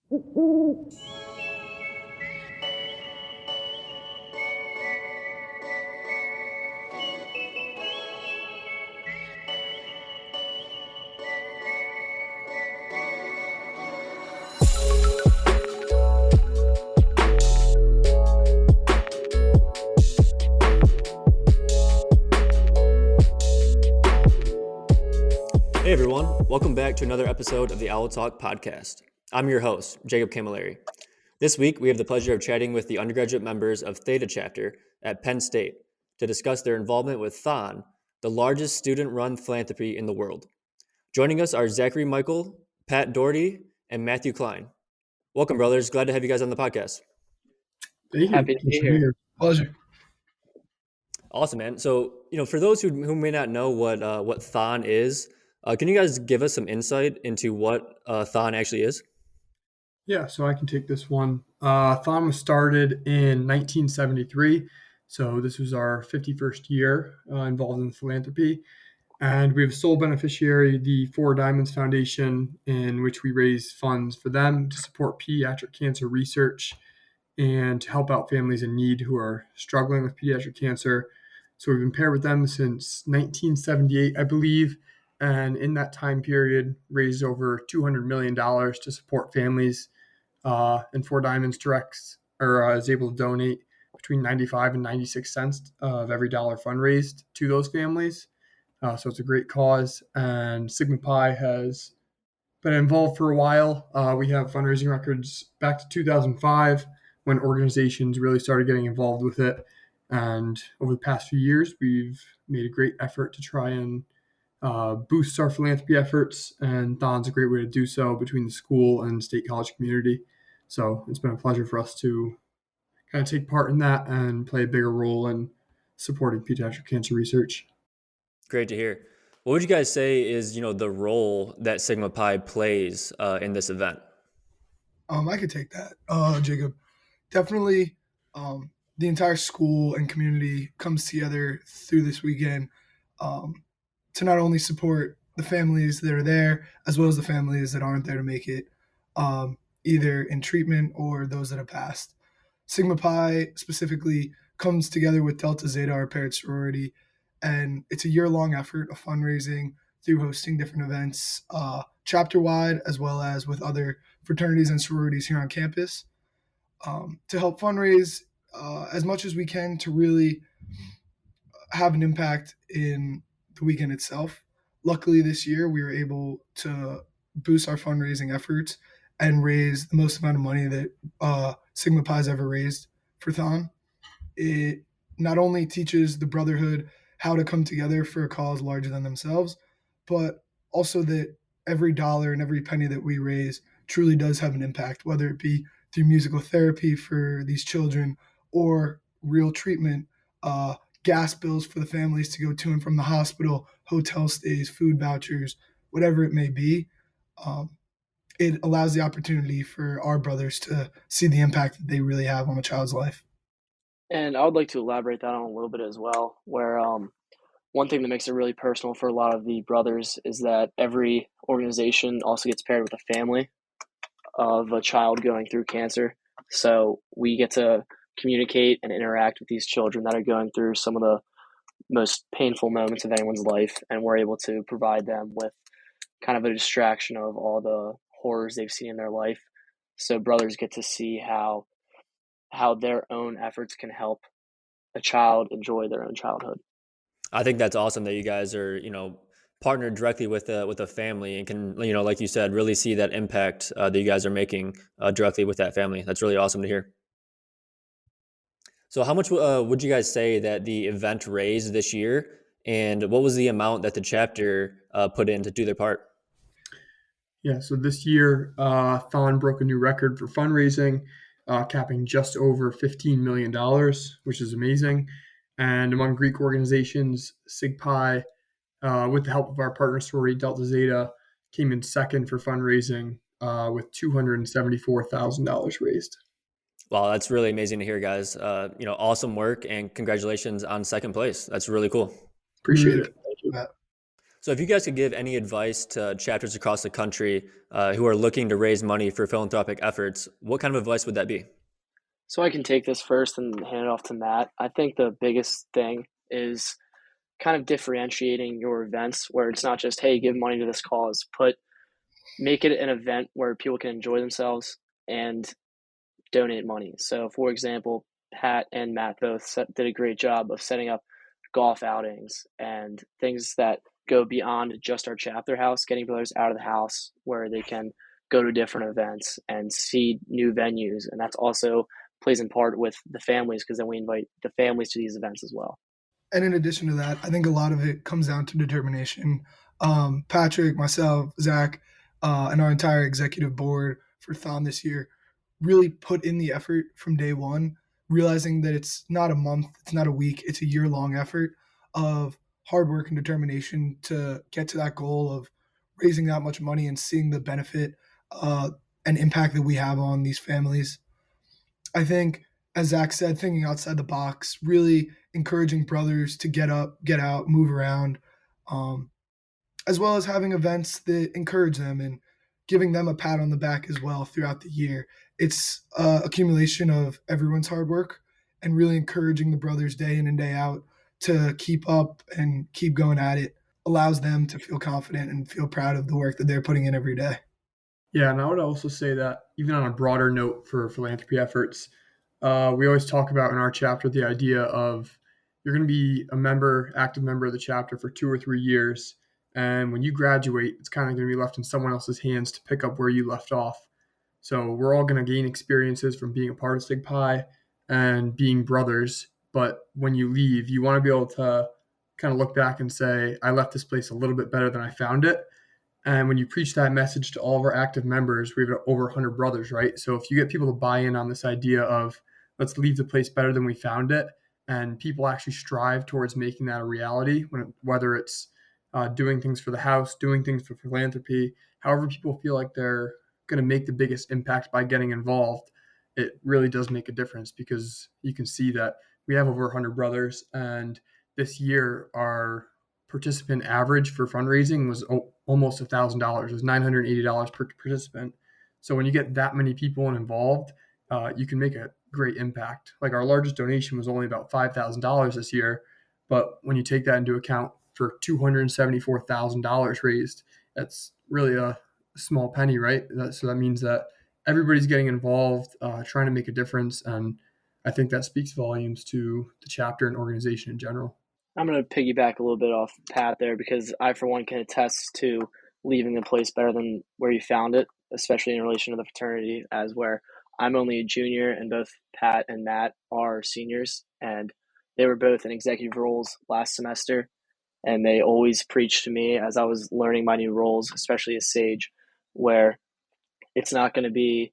Hey everyone, welcome back to another episode of the Owl Talk podcast. I'm your host, Jacob Camilleri. This week, we have the pleasure of chatting with the undergraduate members of Theta Chapter at Penn State to discuss their involvement with THON, the largest student-run philanthropy in the world. Joining us are Zachary Michael, Pat Doherty, and Matthew Klein. Welcome, brothers. Glad to have you guys on the podcast. Thank you. Happy to be here. Pleasure. Awesome, man. So, for those who may not know what THON is, can you guys give us some insight into what THON actually is? Yeah, so I can take this one. THON was started in 1973, so this was our 51st year involved in philanthropy. And we have a sole beneficiary, the Four Diamonds Foundation, in which we raise funds for them to support pediatric cancer research and to help out families in need who are struggling with pediatric cancer. So we've been paired with them since 1978, I believe. And in that time period, raised over $200 million to support families. And Four Diamonds is able to donate between 95 and 96 cents of every dollar fundraised to those families. So it's a great cause. And Sigma Pi has been involved for a while. We have fundraising records back to 2005 when organizations really started getting involved with it. And over the past few years, we've made a great effort to try and boosts our philanthropy efforts, and THON's a great way to do so between the school and state college community. So it's been a pleasure for us to kind of take part in that and play a bigger role in supporting pediatric cancer research. Great to hear. What would you guys say is, the role that Sigma Pi plays in this event? I could take that, Jacob. Definitely, the entire school and community comes together through this weekend to not only support the families that are there, as well as the families that aren't there to make it, either in treatment or those that have passed. Sigma Pi specifically comes together with Delta Zeta, our parent sorority, and it's a year-long effort of fundraising through hosting different events, chapter-wide, as well as with other fraternities and sororities here on campus, to help fundraise as much as we can to really have an impact in the weekend itself. Luckily, this year we were able to boost our fundraising efforts and raise the most amount of money that Sigma Pi has ever raised for THON. It not only teaches the brotherhood how to come together for a cause larger than themselves, but also that every dollar and every penny that we raise truly does have an impact, whether it be through musical therapy for these children or real treatment, gas bills for the families to go to and from the hospital, hotel stays, food vouchers, whatever it may be. It allows the opportunity for our brothers to see the impact that they really have on a child's life. And I would like to elaborate that on a little bit as well, where one thing that makes it really personal for a lot of the brothers is that every organization also gets paired with a family of a child going through cancer. So we get to communicate and interact with these children that are going through some of the most painful moments of anyone's life, and we're able to provide them with kind of a distraction of all the horrors they've seen in their life. So brothers get to see how their own efforts can help a child enjoy their own childhood. I think that's awesome that you guys are, partnered directly with a family and can, like you said, really see that impact that you guys are making directly with that family. That's really awesome to hear. So how much would you guys say that the event raised this year, and what was the amount that the chapter put in to do their part? Yeah, so this year, THON broke a new record for fundraising, capping just over $15 million, which is amazing. And among Greek organizations, SigPi, with the help of our partner sorority Delta Zeta, came in second for fundraising with $274,000 raised. Wow, that's really amazing to hear, guys. Awesome work, and congratulations on second place. That's really cool. Appreciate it. Thank you. So if you guys could give any advice to chapters across the country who are looking to raise money for philanthropic efforts, what kind of advice would that be? So I can take this first and hand it off to Matt. I think the biggest thing is kind of differentiating your events where it's not just, hey, give money to this cause, make it an event where people can enjoy themselves and donate money. So, for example, Pat and Matt both did a great job of setting up golf outings and things that go beyond just our chapter house, getting brothers out of the house where they can go to different events and see new venues. And that's also plays in part with the families because then we invite the families to these events as well. And in addition to that, I think a lot of it comes down to determination. Patrick, myself, Zach, and our entire executive board for THON this year really put in the effort from day one, realizing that it's not a month, it's not a week, it's a year-long effort of hard work and determination to get to that goal of raising that much money and seeing the benefit and impact that we have on these families. I think, as Zach said, thinking outside the box, really encouraging brothers to get up, get out, move around, um, as well as having events that encourage them and giving them a pat on the back as well throughout the year. It's accumulation of everyone's hard work and really encouraging the brothers day in and day out to keep up and keep going at it allows them to feel confident and feel proud of the work that they're putting in every day. Yeah, and I would also say that even on a broader note for philanthropy efforts, we always talk about in our chapter the idea of you're going to be a member, active member of the chapter for 2 or 3 years. And when you graduate, it's kind of going to be left in someone else's hands to pick up where you left off. So we're all going to gain experiences from being a part of Sig Pi and being brothers. But when you leave, you want to be able to kind of look back and say, I left this place a little bit better than I found it. And when you preach that message to all of our active members, we have over 100 brothers, right? So if you get people to buy in on this idea of let's leave the place better than we found it, and people actually strive towards making that a reality, whether it's doing things for the house, doing things for philanthropy, however people feel like they're going to make the biggest impact by getting involved, it really does make a difference because you can see that we have over 100 brothers, and this year our participant average for fundraising was almost $1,000. It was $980 per participant. So when you get that many people involved, you can make a great impact. Like our largest donation was only about $5,000 this year, but when you take that into account for $274,000 raised, that's really a small penny, right? So that means that everybody's getting involved, trying to make a difference, and I think that speaks volumes to the chapter and organization in general. I'm going to piggyback a little bit off Pat there because I, for one, can attest to leaving the place better than where you found it, especially in relation to the fraternity, as where I'm only a junior and both Pat and Matt are seniors, and they were both in executive roles last semester, and they always preached to me as I was learning my new roles, especially as Sage, where it's not going to be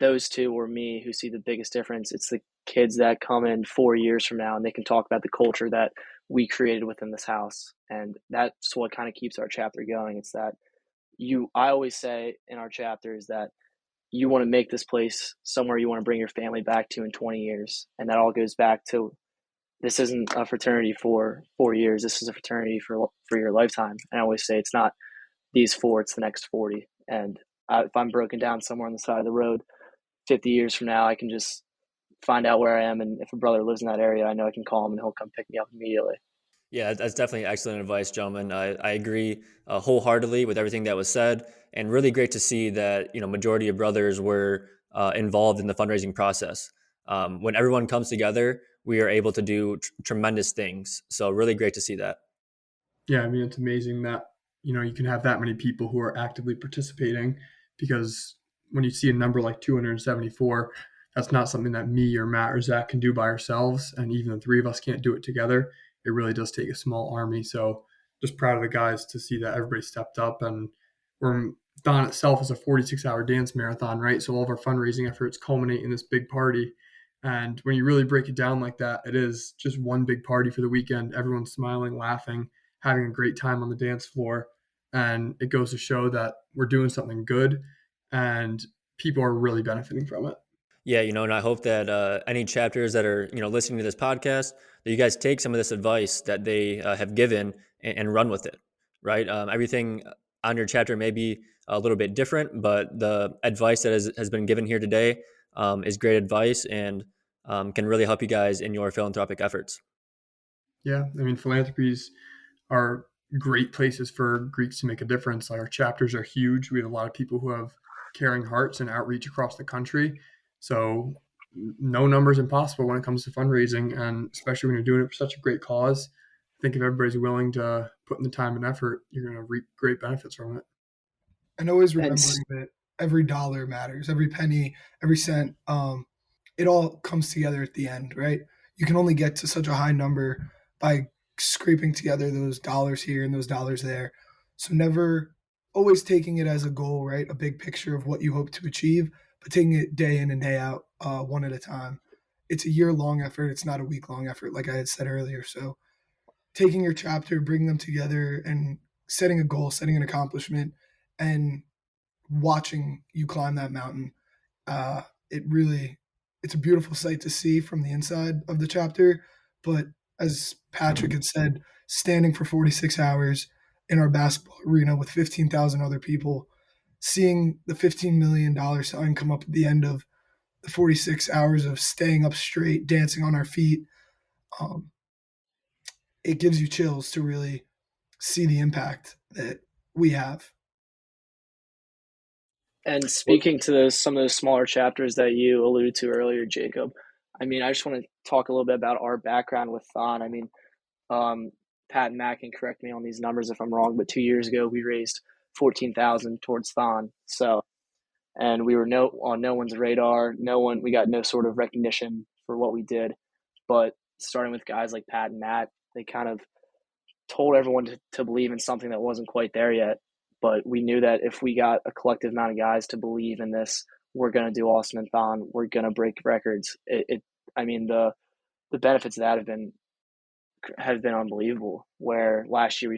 those two or me who see the biggest difference. It's the kids that come in 4 years from now and they can talk about the culture that we created within this house. And that's what kind of keeps our chapter going. It's that I always say in our chapter is that you want to make this place somewhere you want to bring your family back to in 20 years. And that all goes back to this isn't a fraternity for 4 years. This is a fraternity for your lifetime. And I always say it's not these 4, it's the next 40. And if I'm broken down somewhere on the side of the road 50 years from now, I can just find out where I am. And if a brother lives in that area, I know I can call him and he'll come pick me up immediately. Yeah, that's definitely excellent advice, gentlemen. I agree wholeheartedly with everything that was said, and really great to see that majority of brothers were involved in the fundraising process. When everyone comes together, we are able to do tremendous things. So really great to see that. Yeah, I mean, it's amazing that you can have that many people who are actively participating, because when you see a number like 274, that's not something that me or Matt or Zach can do by ourselves, and even the three of us can't do it together. It really does take a small army. So just proud of the guys to see that everybody stepped up. And THON itself is a 46-hour dance marathon, right? So all of our fundraising efforts culminate in this big party. And when you really break it down like that, it is just one big party for the weekend. Everyone's smiling, laughing, having a great time on the dance floor. And it goes to show that we're doing something good and people are really benefiting from it. Yeah, and I hope that any chapters that are, listening to this podcast, that you guys take some of this advice that they have given and run with it. right? Everything on your chapter may be a little bit different, but the advice that has been given here today is great advice and can really help you guys in your philanthropic efforts. Yeah, I mean, philanthropies are great places for Greeks to make a difference. Like our chapters are huge. We have a lot of people who have caring hearts and outreach across the country. So no number is impossible when it comes to fundraising, and especially when you're doing it for such a great cause. I think if everybody's willing to put in the time and effort, you're going to reap great benefits from it. And always And remembering that every dollar matters, every penny, every cent. It all comes together at the end, right? You can only get to such a high number by scraping together those dollars here and those dollars there. So never, always taking it as a goal, right? A big picture of what you hope to achieve, but taking it day in and day out, one at a time. It's a year-long effort. It's not a week-long effort, like I had said earlier. So taking your chapter, bringing them together, and setting a goal, setting an accomplishment, and watching you climb that mountain. Uh, it really, it's a beautiful sight to see from the inside of the chapter. But as Patrick had said, standing for 46 hours in our basketball arena with 15,000 other people, seeing the $15 million sign come up at the end of the 46 hours of staying up straight, dancing on our feet, um, it gives you chills to really see the impact that we have. And speaking to some of those smaller chapters that you alluded to earlier, Jacob, I mean, I just want to talk a little bit about our background with THON. I mean, Pat and Matt can correct me on these numbers if I'm wrong, but 2 years ago we raised 14,000 towards THON. So, and we were on no one's radar. We got no sort of recognition for what we did. But starting with guys like Pat and Matt, they kind of told everyone to believe in something that wasn't quite there yet. But we knew that if we got a collective amount of guys to believe in this, we're going to do awesome in THON. We're going to break records. I mean, the benefits of that have been unbelievable. Where last year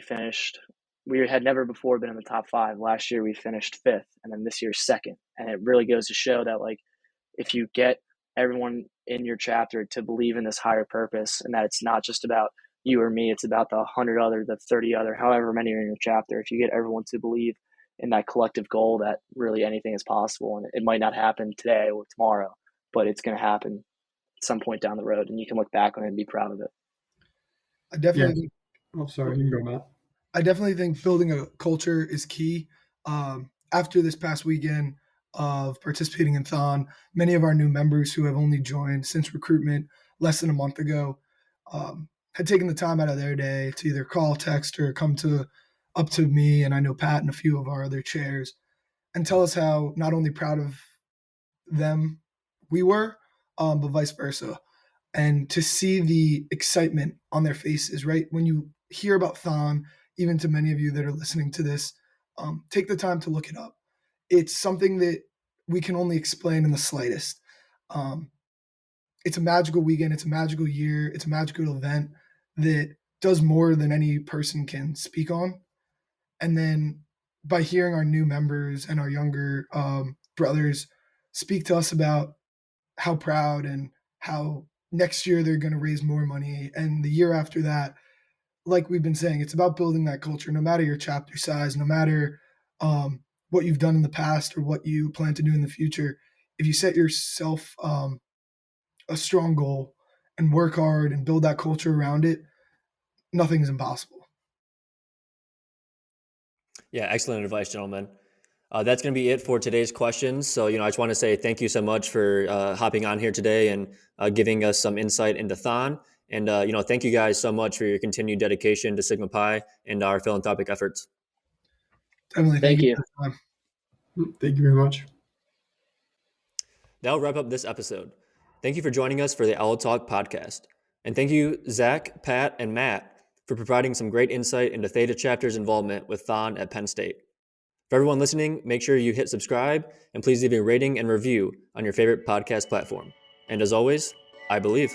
we had never before been in the top 5. Last year we finished 5th, and then this year 2nd. And it really goes to show that, like, if you get everyone in your chapter to believe in this higher purpose, and that it's not just about you or me, it's about the 100 other, the 30 other, however many are in your chapter. If you get everyone to believe in that collective goal, that really anything is possible. And it might not happen today or tomorrow, but it's going to happen at some point down the road, and you can look back on it and be proud of it. I definitely Oh, sorry. You can go, Matt. I definitely think building a culture is key. After this past weekend of participating in THON, many of our new members who have only joined since recruitment less than a month ago had taken the time out of their day to either call, text, or come up to me, and I know Pat and a few of our other chairs, and tell us how not only proud of them we were, but vice versa. And to see the excitement on their faces, right? When you hear about THON, even to many of you that are listening to this, take the time to look it up. It's something that we can only explain in the slightest. It's a magical weekend. It's a magical year. It's a magical event that does more than any person can speak on. And then by hearing our new members and our younger brothers speak to us about how proud and how next year they're going to raise more money, and the year after that, like we've been saying, it's about building that culture, no matter your chapter size, no matter what you've done in the past or what you plan to do in the future. If you set yourself a strong goal and work hard and build that culture around it, nothing's impossible. Yeah, excellent advice, gentlemen. That's going to be it for today's questions. So, I just want to say thank you so much for hopping on here today and giving us some insight into THON. And, thank you guys so much for your continued dedication to Sigma Pi and our philanthropic efforts. Definitely. Thank you. For the time. Thank you very much. That'll wrap up this episode. Thank you for joining us for the Owl Talk podcast. And thank you, Zach, Pat, and Matt, for providing some great insight into Theta Chapter's involvement with THON at Penn State. For everyone listening, make sure you hit subscribe and please leave a rating and review on your favorite podcast platform. And as always, I believe.